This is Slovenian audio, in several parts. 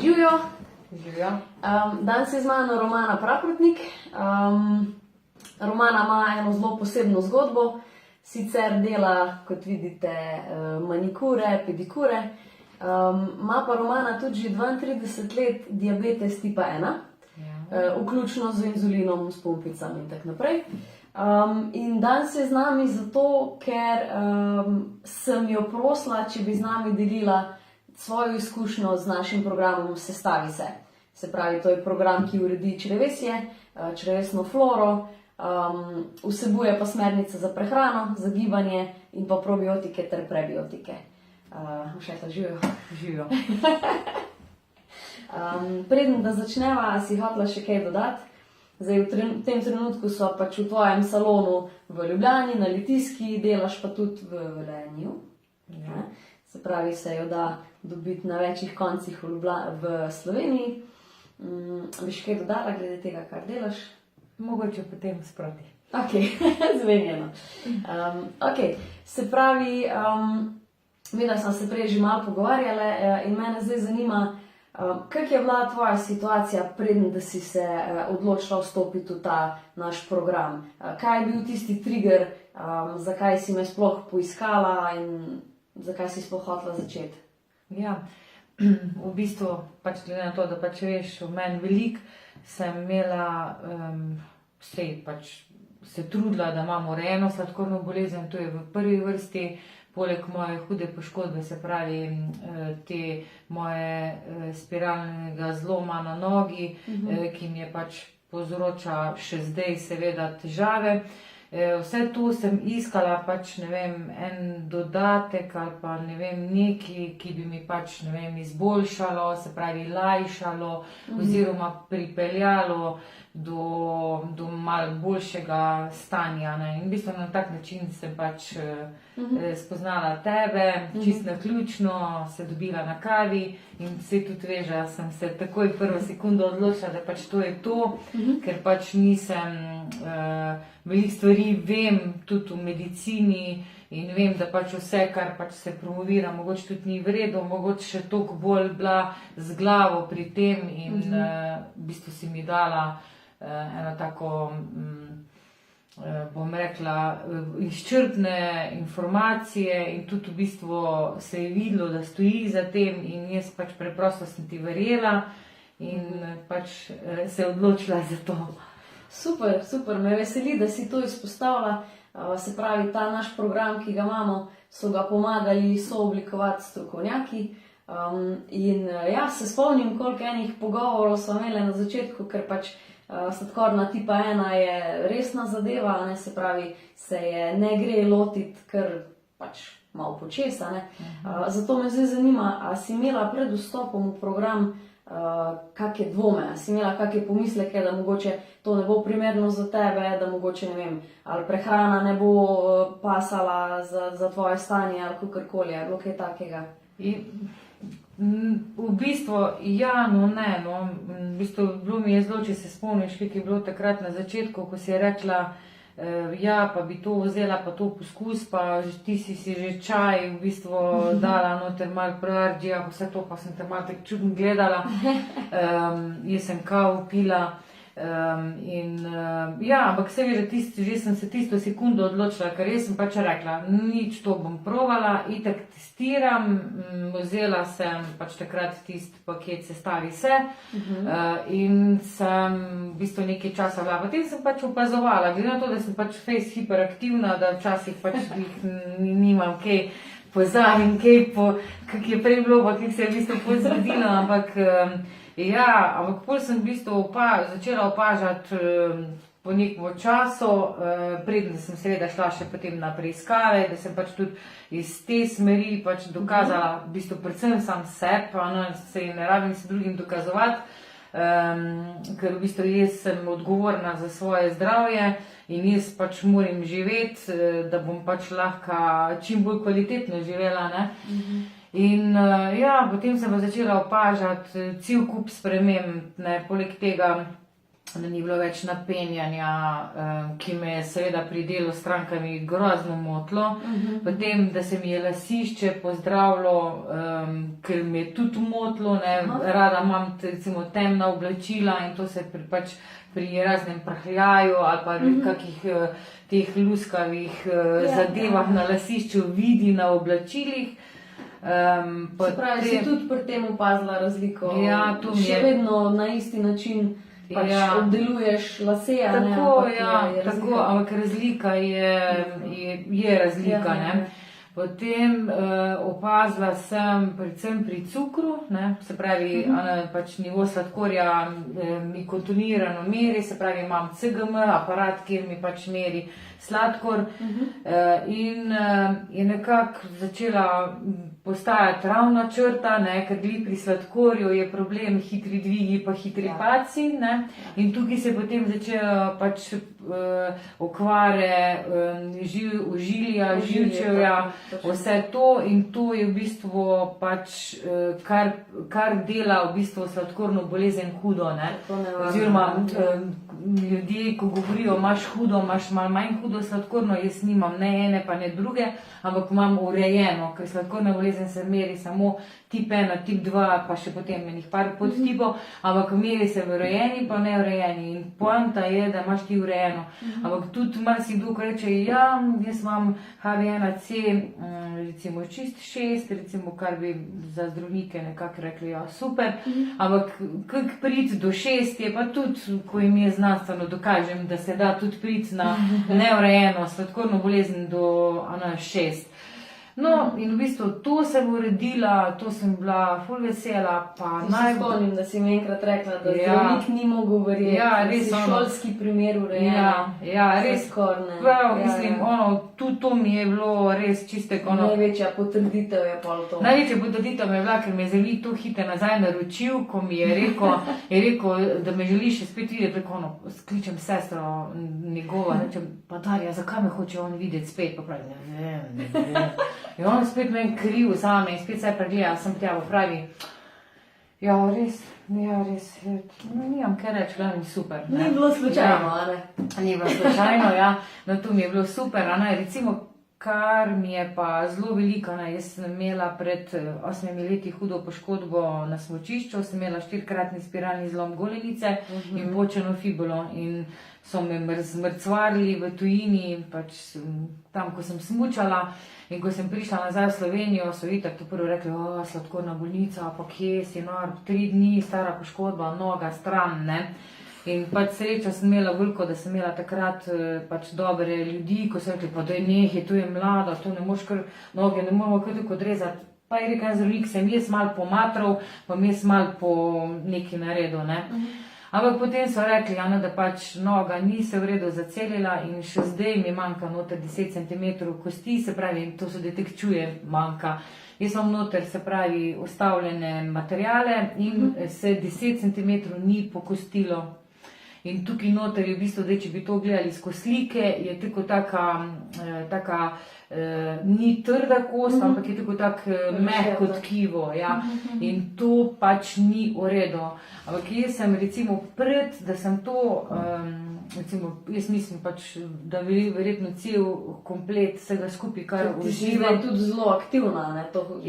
Živijo. Danes je z mano Romana Praprotnik. Romana ima eno zelo posebno zgodbo, sicer dela, kot vidite, manikure, pedikure. Ima pa Romana tudi že 32 let diabetes tipa 1, vključno z inzulinom, s pumpicami in tako naprej. In danes je z nami zato, ker sem jo prosila, če bi z nami delila svojo izkušnjo z našim programom Sestavi se. Se pravi, to je program, ki uredi črevesje, črevesno floro, vsebuje pa smernice za prehrano, za gibanje in pa probiotike ter prebiotike. Všeta, živijo. Preden da začneva, si hotela še kaj dodati? Zdaj, v tem trenutku so pač v tvojem salonu v Ljubljani, na Litijski, delaš pa tudi v Velenju. Ja. Se pravi, se jo da dobiti na večjih koncih v Sloveniji. Bi še kaj dodala glede tega, kar delaš? Mogoče potem sproti. Ok, zvenjeno. Ok, se pravi, midva sva se prej že malo pogovarjale in mene zdaj zanima, kak je bila tvoja situacija, preden da si se odločila vstopiti v ta naš program? Kaj je bil tisti trigger, zakaj si me sploh poiskala in zakaj si sploh hotela začeti? Ja, v bistvu, pač glede na to, da pač veš, v meni veliko, sem imela, se trudila, da imam urejeno sladkorno bolezen, to je v prvi vrsti, poleg moje hude poškodbe, se pravi, te moje spiralnega zloma na nogi, ki mi je pač povzroča še zdaj seveda težave. Vse to sem iskala pač, ne vem, en dodatek ali pa ne vem, nekaj, ki bi mi pač, ne vem, izboljšalo, se pravi, lajšalo oziroma pripeljalo do malo boljšega stanja, ne. In v bistvu na tak način sem pač spoznala tebe, čisto naključno, se dobila na kavi in vse tudi veš, da sem se takoj prvo sekundo odločila, da pač to je to, ker pač nisem veliko stvari vem tudi v medicini in vem, da pač vse, kar pač se promovira, mogoče tudi ni v redu, mogoče še toliko bolj bila z glavo pri tem in v bistvu si mi dala eno tako, bom rekla, izčrpne informacije in tudi v bistvu se je videlo, da stoji za tem in jaz pač preprosto sem ti verjela in pač se je odločila za to. Super, super, me veseli, da si to izpostavila. Se pravi, ta naš program, ki ga imamo, so ga pomagali sooblikovati strokovnjaki. In ja, se spomnim, koliko enih pogovorov smo imeli na začetku, ker pač sladkorna tipa 1 je resna zadeva, ne, se pravi, se je ne gre lotiti kar pač malo počesa, ne. Zato me zdaj zanima, a si imela pred vstopom v program kakšne dvome, si imela kakšne pomisleke, da mogoče to ne bo primerno za tebe, da mogoče, ne vem, ali prehrana ne bo pasala za tvoje stanje ali kakorkoli, ali bilo kaj takega? V bistvu, ja, no ne, no, v bistvu bilo mi je zelo, če se spomniš, kaj je bilo takrat na začetku, ko si je rekla, ja, pa bi to vzela, pa to poskus, pa ti si že čaj v bistvu dala noter malo prarđija, vse to pa sem te malo tako čudno gledala, jaz sem kao pila ja, ampak se veš, že sem se tisto sekundo odločila, ker jaz sem pač rekla, nič to bom provala, itak testiram, vzela sem pač takrat tisti paket Sestavi se in sem v bistvu nekaj časa bila, potem sem pač opazovala, glede na to, da sem pač fejst hiperaktivna, da včasih pač nimam kaj pozavim, kak je prej bilo, pa kak se je v bistvu pozredila, ampak ja, ampak pol sem v bistvu začela opažati po nekem času, preden sem seveda šla še potem na preiskave, da sem pač tudi iz te smeri pač dokazala, v bistvu predvsem sam sebi, se ne rabim se drugim dokazovati, ker v bistvu jaz sem odgovorna za svoje zdravje in jaz pač moram živeti, da bom pač lahko čim bolj kvalitetno živela, ne. In ja, potem sem pa začela opažati cel kup sprememb, ne, poleg tega da ni bilo več napenjanja, ki me je seveda pri delu s strankami grozno motilo. Potem, da se mi je lasišče pozdravilo, ker mi je tudi motilo, ne, rada imam recimo temna oblačila in to se pač pri raznem prhljaju ali pa kakih teh luskavih zadevah na lasišču vidi na oblačilih. Se pravi, si tudi pri tem opazila razliko? Ja, to mi je. Še vedno na isti način pač obdeluješ lase, a ne? Tako, tako, ampak razlika je razlika, ne. Potem opazila sem predvsem pri cukru, ne, se pravi, pač nivo sladkorja mi kontinuirano meri, se pravi, imam CGM aparat, kjer mi pač meri sladkor in je nekako začela postajati ravna črta, ne, ker glih pri sladkorju je problem hitri dvigi pa hitri padci, ne, in tukaj se potem začejo pač okvare ožilja, živčevja, vse to in to je v bistvu pač kar dela v bistvu sladkorno bolezen hudo, ne, oziroma ljudje, ko govorijo, imaš hudo, imaš malo manj hudo sladkorno, jaz nimam ne ene pa ne druge, ampak imam urejeno, ker sladkorna bolezen se meri samo tip 1, tip 2, pa še potem enih par podtipov, ampak meri se v urejeni pa neurejeni in poanta je, da imaš ti urejeno. Ampak tudi marsikdo reče, ja, jaz imam HB1C, recimo čist 6, recimo, kar bi za zdravnike nekako rekli, ja, super, ampak kak priti do 6 je pa tudi, ko jim je znanstveno dokažem, da se da tudi priti na neurejeno sladkorno bolezen do 6. No, in v bistvu to sem uredila, to sem bila ful vesela, pa Se spomnim, da si mi enkrat rekla, da zdravnik ni mogel verjeti, da si šolski primer urejena. Ja, res. Skorne. Mislim, tudi to mi je bilo res čistek. Največja potrditev je pol to. Največja potrditev mi je bila, ker me je zelo to hite nazaj naročil, ko mi je rekel, da me želi še spet videti, preko skličem sestro njegovo, rečem, pa Darja, zakaj me hoče on videti spet, pa pravi, ne vem. In on spet meni kriv zame in spet se pregleda, sem tja pravi, ja, res, nimam kaj reči, glavno super. Ni bilo slučajno, a ne? Ni bilo slučajno, ja, no to mi je bilo super, a ne, recimo, kar mi je pa zelo veliko, ne, jaz sem imela pred 8 leti hudo poškodbo na smučišču, sem imela 4-kratni spiralni zlom golenice in počeno fibulo in so me zmrcvarili v tujini, pač tam, ko sem smučala. In ko sem prišla nazaj v Slovenijo, so itak to prvo rekli, sladkorna bolnica, pa kje si, 3 dni, stara poškodba, noga, stran, ne. In pač srečo sem imela veliko, da sem imela takrat pač dobre ljudi, ko so rekli, pa daj nehaj, to je mlada, to ne moš kar, noge ne moramo kar tako odrezati. Pa je rekel zdravnik, sem jaz malo pomatral, pa mi jaz malo po neki naredil, ne. Ampak potem so rekli, da pač noga ni se v redu zacelila in še zdaj mi manjka noter 10 cm kosti, se pravi, to se detekčuje, manjka. Jaz imam noter, se pravi, ustavljene materijale in se 10 cm ni pokostilo. In tukaj noter je v bistvu, da če bi to gledali skozi slike, je tako taka ni trda kost, ampak je tako mehko tkivo, ja. In to pač ni v redu. Ampak jaz sem recimo da sem to, recimo, jaz mislim pač, da verjetno cel komplet vsega skupaj, kar uživam. Ti si zdaj tudi zelo aktivna, ne, to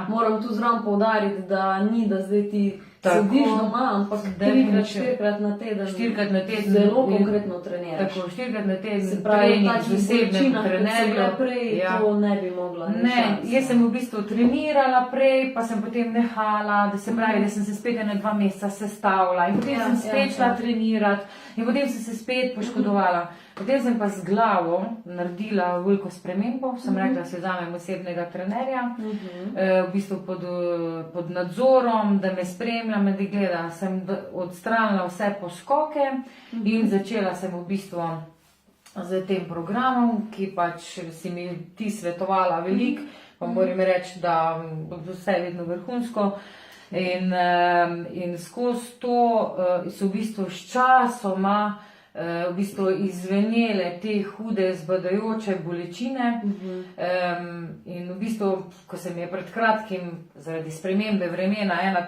moram tu zraven poudariti, da ni, da zdaj ti sediš doma, ampak 3-4krat na teden zelo konkretno treniraš. Tako, 4krat na teden se pravi, trening z osebnim trenerjem. Prej to ne bi mogla. Ne, jaz sem v bistvu trenirala prej, pa sem potem nehala, da se pravi, da sem se spet na 2 meseca sestavila in potem sem spet šla trenirati in potem sem se spet poškodovala. Potem sem pa z glavo naredila veliko spremembo, sem rekla, da se vzamem osebnega trenerja, v bistvu pod nadzorom, da me spremlja, me gleda, sem odstranila vse poskoke in začela sem v bistvu z tem programom, ki pač si mi ti svetovala veliko, pa moram reči, da vse je vedno vrhunsko. In skozi to so v bistvu s časoma v bistvu izvenele te hude, zbadajoče bolečine. In v bistvu, ko se mi je pred kratkim zaradi spremembe vremena ena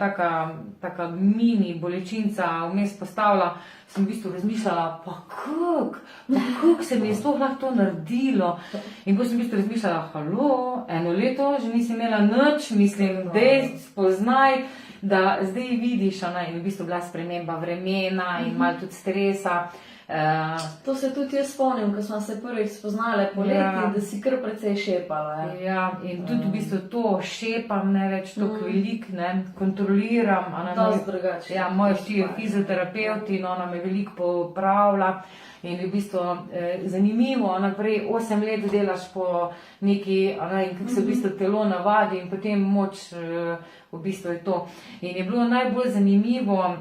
taka mini bolečinca vmes postavila, sem v bistvu razmišljala, pa kako se mi je sploh lahko to naredilo. In potem sem v bistvu razmišljala, halo, 1 leto že nisem imela nič, mislim, dej spoznaj, da zdaj vidiš, in v bistvu bila sprememba vremena in malo tudi stresa. To se tudi jaz spomnim, ko smo se prvič spoznali poleti, da si kar precej šepala. Ja, in tudi v bistvu to šepam, ne več toliko velik, ne, kontroliram. Dosti drugače. Ja, moji 4 fizioterapevti in ona me veliko popravlja. In v bistvu zanimivo, naprej 8 let delaš po neki, in kako se v bistvu telo navadi in potem moč v bistvu je to. In je bilo najbolj zanimivo,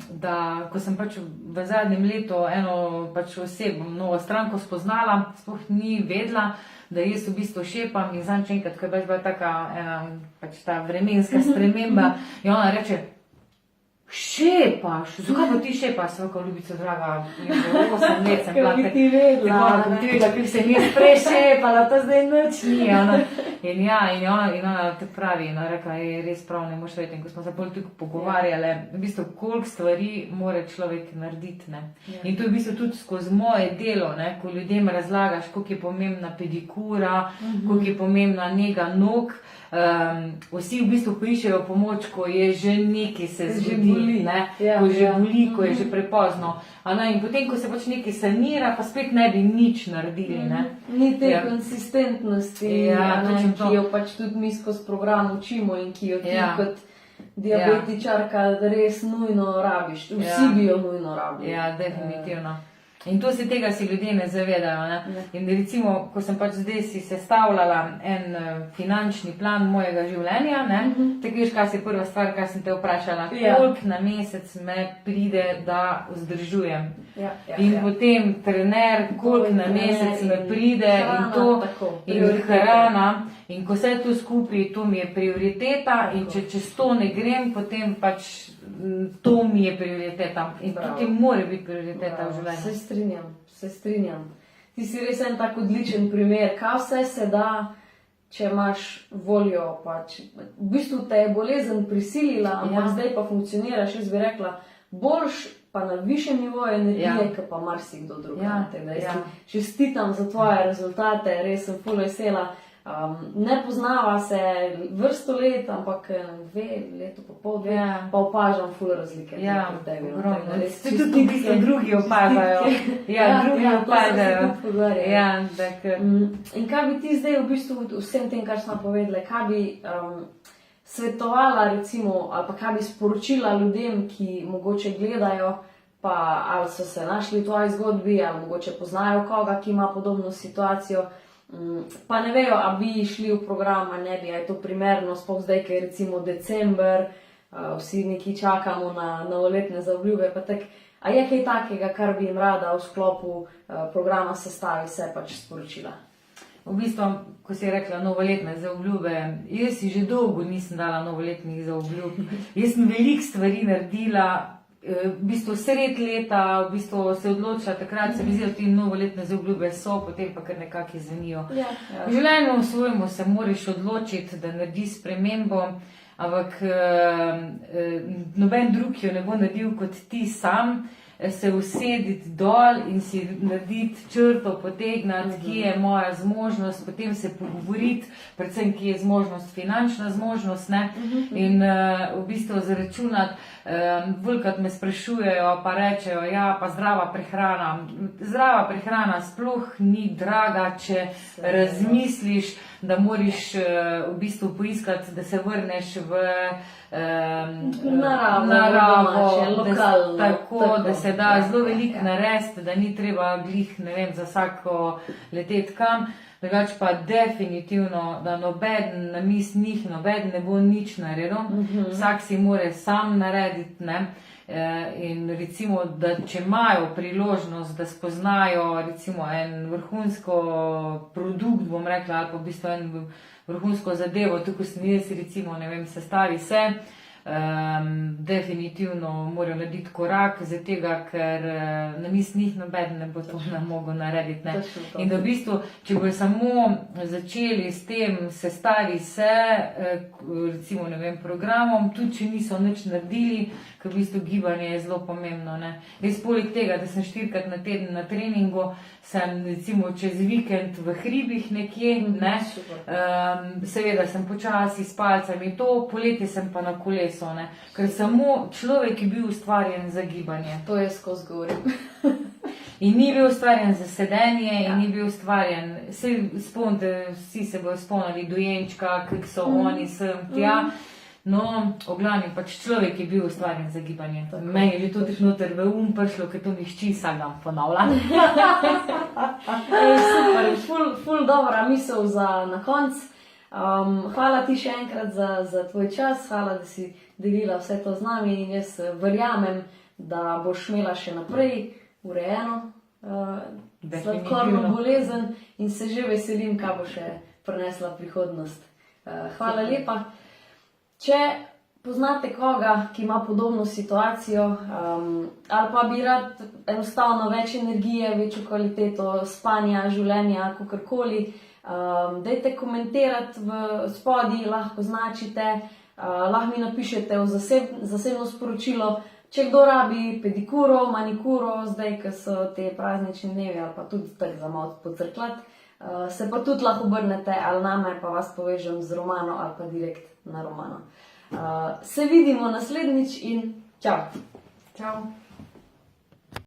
da ko sem pač v zadnjem letu eno pač osebo, novo stranko spoznala, sploh ni vedela, da jaz v bistvu šepam in zanj enkrat, ko je bila taka ena pač ta vremenska sprememba in ona reče, šepaš, zakaj pa ti šepaš, svaka ljubica draga, 8 let sem bila. Kaj bi ti vedela? Tako, bi ti vedela, kaj sem jaz prej šepala, to zdaj nič ni. In ona te pravi, in ona rekla, je res prav, ne moš vedeti. In ko smo se bolj tukaj pogovarjali, v bistvu koliko stvari mora človek narediti. Ne. In to je v bistvu tudi skozi moje delo, ne, ko ljudem razlagaš, koliko je pomembna pedikura, koliko je pomembna nega nog. Vsi v bistvu poiščejo pomoč, ko je že nekaj se zgodi, ko že boli, ko je že prepozno. In potem, ko se pač nekaj sanira, pa spet ne bi nič naredili. Ni te konsistentnosti, ki jo pač tudi mi skozi program učimo in ki jo ti kot diabetičarka res nujno rabiš. Vsi bi jo nujno rabili. Ja, definitivno. In to tega si ljudje ne zavedajo. Ne? In recimo, ko sem pač zdaj si sestavljala en finančni plan mojega življenja, tako veš, kaj je prva stvar, kar sem te vprašala, koliko na mesec me pride, da vzdržujem. In potem trener, koliko na mesec me pride in to, in hrana. In ko vse to skupaj, to mi je prioriteta in če čez to ne grem, potem pač to mi je prioriteta. In tudi mora biti prioriteta v življenju. Se strinjam. Ti si res en tak odličen primer, kaj vse se da, če imaš voljo. Pač. V bistvu te je bolezen prisilila, ampak zdaj pa funkcioniraš, jaz bi rekla, boljš pa na višjem nivoju energije, kot pa marsikdo drug. Čestitam za tvoje rezultate, res sem ful vesela. Ne poznava se vrsto let, ampak 2 leta, pol, 2, pa opažam ful razlike. Ja, ogromno. Tudi v bistvu drugi opažajo. Drugi opažajo. In kaj bi ti zdaj v bistvu vsem tem, kar smo povedali, kaj bi svetovala recimo, ali pa kaj bi sporočila ljudem, ki mogoče gledajo, pa ali so se našli v tvoji zgodbi, ali mogoče poznajo koga, ki ima podobno situacijo, pa ne vejo, a bi šli v program, a ne bi, a je to primerno, sploh zdaj, ker je recimo december, vsi neki čakamo na novoletne zaobljube, pa tak, a je kaj takega, kar bi jim rada v sklopu programa Sestavi se pač sporočila? V bistvu, ko si rekla novoletne zaobljube, jaz si že dolgo nisem dala novoletnih zaobljub. Jaz sem veliko stvari naredila, v bistvu sred leta, v bistvu se odločila, takrat se mi zdi, da ti novoletne zaobljube so, potem pa kar nekako izvenijo. V življenju svojemu se moraš odločiti, da naredi spremembo, ampak noben drug jo ne bo naredil kot ti sam. Se usediti dol in si narediti črto, potegnati, kje je moja zmožnost, potem se pogovoriti, predvsem kje je zmožnost, finančna zmožnost, ne? In v bistvu zaračunati. Velikokrat me sprašujejo, pa rečejo, ja, pa zdrava prehrana. Zdrava prehrana sploh ni draga, če razmisliš, da moraš v bistvu poiskati, da se vrneš v naravo, lokalno. Tako, da se da zelo veliko narediti, da ni treba glih, ne vem, za vsako leteti kam. Drugače pa definitivno, da nobeden namesto njih, nobeden ne bo nič naredil. Vsak si mora sam narediti, ne. In recimo, da če imajo priložnost, da spoznajo recimo en vrhunsko produkt, bom rekla, ali pa v bistvu en vrhunsko zadevo, tukaj sem jaz recimo, ne vem, Sestavi se, definitivno morajo narediti korak, zaradi tega, ker na njih noben ne bo to mogel narediti. Ne. Točno to. In da v bistvu, če bojo samo začeli s tem sestavi se, recimo, ne vem, programom, tudi če niso nič naredili, ker v bistvu gibanje je zelo pomembno. Ne. Jaz poleg tega, da sem 4-krat na teden na treningu, sem recimo čez vikend v hribih nekje, ne. Seveda sem počasi s palcami to, poletje sem pa na kolesu, ne. Ker samo človek je bil ustvarjen za gibanje. To je skozi govorim. In ni bil ustvarjen za sedenje, in ni bil ustvarjen, spomnite, vsi se bojo spomnili dojenčka, kako so oni sem tja. No, v glavnem, pač človek je bil ustvarjen za gibanje. Meni je že to noter v prišlo, ker to nihče vsakdan ponavlja. Super, ful dobra misel za na konc. Hvala ti še enkrat za tvoj čas, hvala, da si delila vse to z nami in jaz verjamem, da boš imela še naprej urejeno sladkorno bolezen in se že veselim, kaj bo še prinesla prihodnost. Hvala lepa. Če poznate koga, ki ima podobno situacijo ali pa bi rad enostavno več energije, večjo kvaliteto spanja, življenja, kakorkoli, dajte komentirati v spodaj, lahko označite, lahko mi napišete v zasebno sporočilo, če kdo rabi pedikuro, manikuro, zdaj, ko so te praznični dnevi ali pa tudi tako za malo pocrklat, se pa tudi lahko obrnete ali name, pa vas povežem z Romano ali pa direkt na Romano. Se vidimo naslednjič in čau! Čau!